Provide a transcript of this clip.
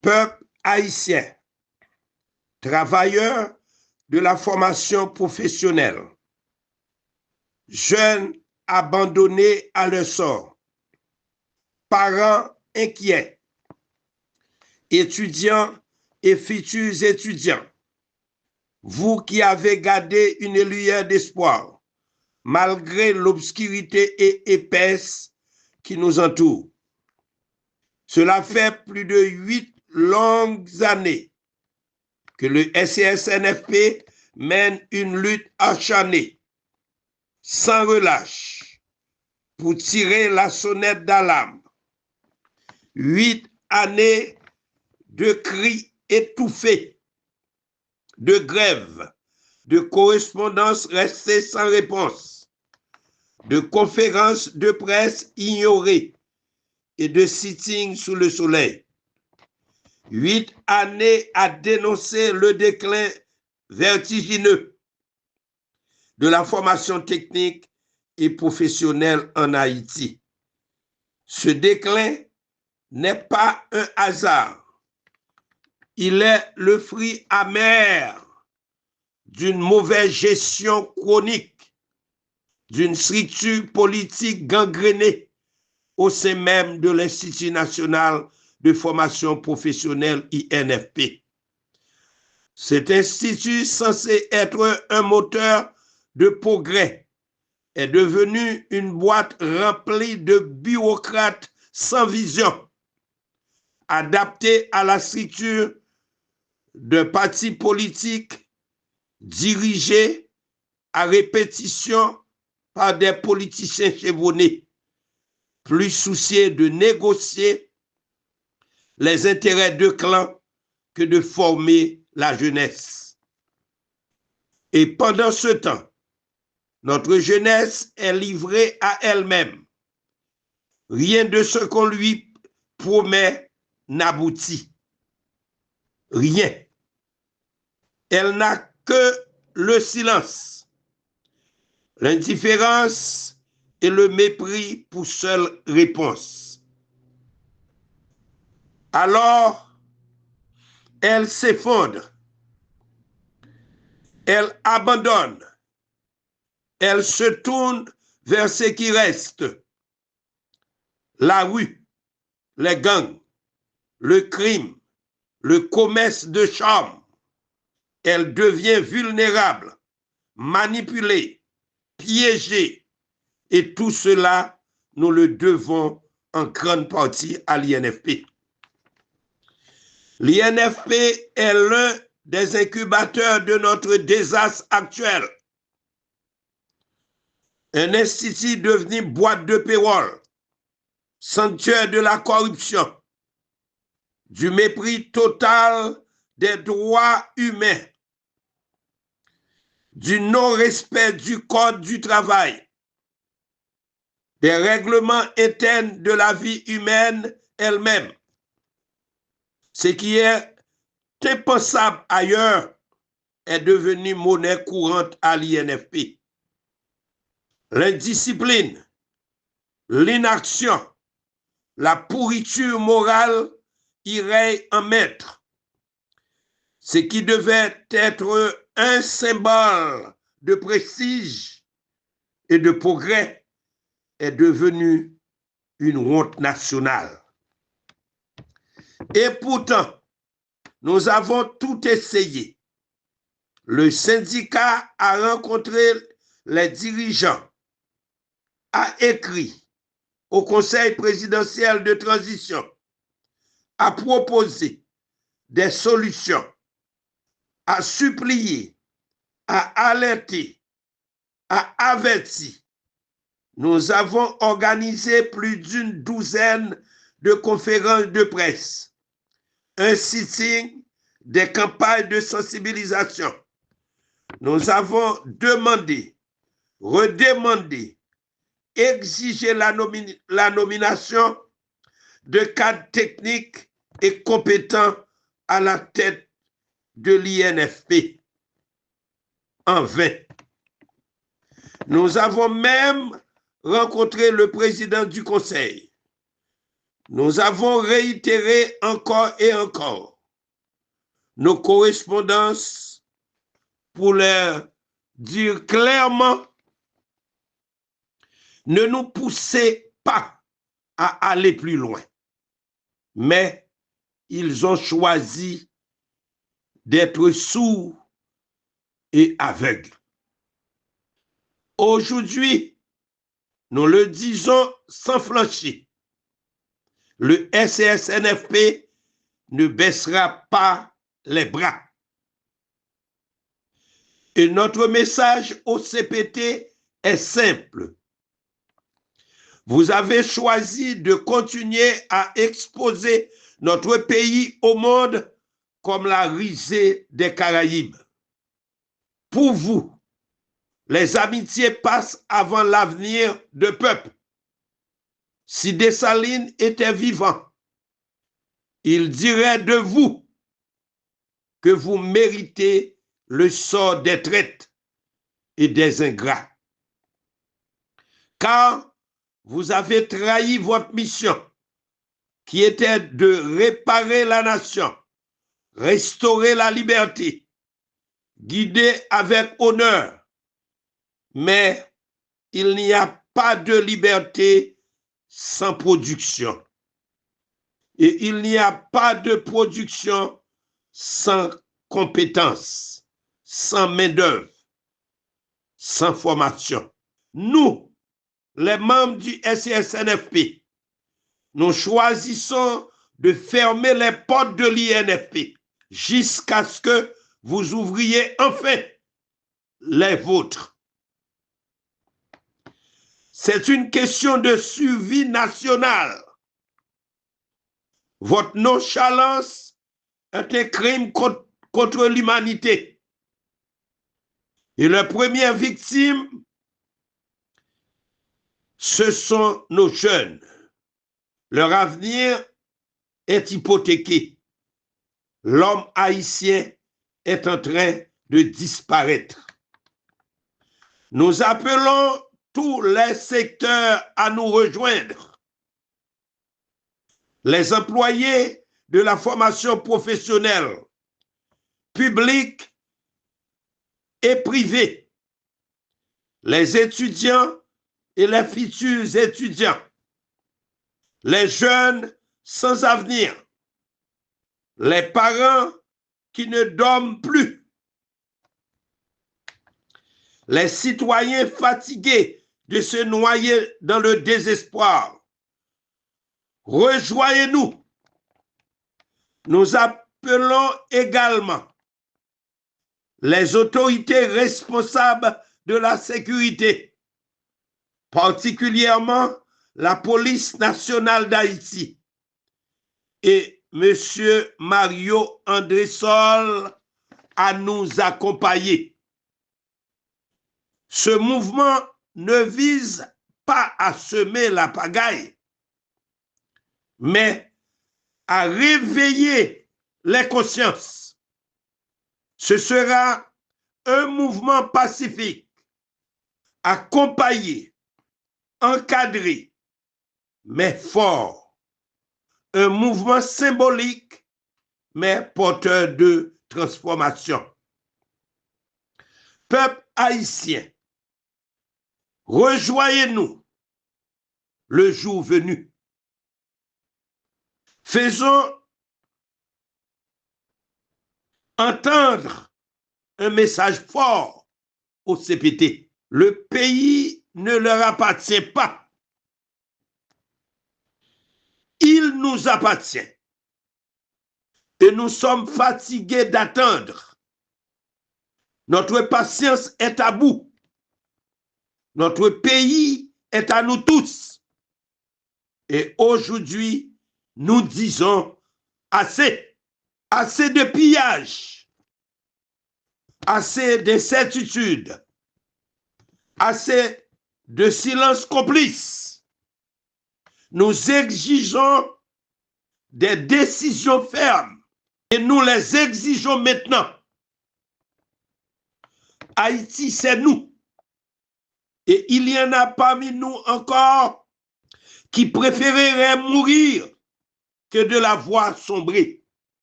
Peuple haïtien, travailleurs de la formation professionnelle, jeunes abandonnés à leur sort, parents inquiets, étudiants et futurs étudiants, vous qui avez gardé une lueur d'espoir, malgré l'obscurité épaisse qui nous entoure. Cela fait plus de 8 longues années que le SCSNFP mène une lutte acharnée, sans relâche, pour tirer la sonnette d'alarme. 8 années de cris étouffés, de grèves, de correspondances restées sans réponse, de conférences de presse ignorées et de sittings sous le soleil. 8 années à dénoncer le déclin vertigineux de la formation technique et professionnelle en Haïti. Ce déclin n'est pas un hasard. Il est le fruit amer d'une mauvaise gestion chronique, d'une structure politique gangrénée au sein même de l'Institut national de formation professionnelle INFP. Cet institut, censé être un moteur de progrès, est devenu une boîte remplie de bureaucrates sans vision, adaptés à la structure de partis politiques dirigés à répétition par des politiciens chevronnés, plus soucieux de négocier les intérêts de clans que de former la jeunesse. Et pendant ce temps, notre jeunesse est livrée à elle-même. Rien de ce qu'on lui promet n'aboutit. Rien. Elle n'a que le silence, l'indifférence et le mépris pour seule réponse. Alors, elle s'effondre, elle abandonne, elle se tourne vers ce qui reste, la rue, les gangs, le crime, le commerce de charme. Elle devient vulnérable, manipulée, piégée, et tout cela, nous le devons en grande partie à l'INFP. L'INFP est l'un des incubateurs de notre désastre actuel. Un institut devenu boîte de payroll, sanctuaire de la corruption, du mépris total des droits humains, du non-respect du code du travail, des règlements internes de la vie humaine elle-même. Ce qui est impensable ailleurs est devenu monnaie courante à l'INFP. L'indiscipline, l'inaction, la pourriture morale y règne en maître. Ce qui devait être un symbole de prestige et de progrès est devenu une honte nationale. Et pourtant, nous avons tout essayé. Le syndicat a rencontré les dirigeants, a écrit au Conseil présidentiel de transition, a proposé des solutions, a supplié, a alerté, a averti. Nous avons organisé plus d'une douzaine de conférences de presse, un sitting, des campagnes de sensibilisation. Nous avons demandé, redemandé, exigé la nomination de cadres techniques et compétents à la tête de l'INFP. En vain. Nous avons même rencontré le président du conseil, Nous avons réitéré encore et encore nos correspondances pour leur dire clairement, ne nous poussez pas à aller plus loin. Mais ils ont choisi d'être sourds et aveugles. Aujourd'hui, nous le disons sans flancher, le SCSNFP ne baissera pas les bras. Et notre message au CPT est simple. Vous avez choisi de continuer à exposer notre pays au monde comme la risée des Caraïbes. Pour vous, les amitiés passent avant l'avenir de peuple. Si Dessalines était vivant, il dirait de vous que vous méritez le sort des traites et des ingrats. Car vous avez trahi votre mission, qui était de réparer la nation, restaurer la liberté, guider avec honneur. Mais il n'y a pas de liberté sans production. Et il n'y a pas de production sans compétence, sans main-d'œuvre, sans formation. Nous, les membres du SCSNFP, nous choisissons de fermer les portes de l'INFP jusqu'à ce que vous ouvriez enfin les vôtres. C'est une question de survie nationale. Votre nonchalance est un crime contre l'humanité. Et les premières victimes, ce sont nos jeunes. Leur avenir est hypothéqué. L'homme haïtien est en train de disparaître. Nous appelons tous les secteurs à nous rejoindre. Les employés de la formation professionnelle, publique et privée, les étudiants et les futurs étudiants, les jeunes sans avenir, les parents qui ne dorment plus, les citoyens fatigués de se noyer dans le désespoir. Rejoignez-nous. Nous appelons également les autorités responsables de la sécurité, particulièrement la police nationale d'Haïti et M. Mario André-Sol à nous accompagner. Ce mouvement ne vise pas à semer la pagaille, mais à réveiller les consciences. Ce sera un mouvement pacifique, accompagné, encadré, mais fort. Un mouvement symbolique, mais porteur de transformation. Peuple haïtien, rejoignez-nous le jour venu. Faisons entendre un message fort au CPT. Le pays ne leur appartient pas. Il nous appartient. Et nous sommes fatigués d'attendre. Notre patience est à bout. Notre pays est à nous tous. Et aujourd'hui, nous disons assez. Assez de pillage. Assez d'incertitude. Assez de silence complice. Nous exigeons des décisions fermes et nous les exigeons maintenant. Haïti, c'est nous. Et il y en a parmi nous encore qui préféreraient mourir que de la voir sombrer.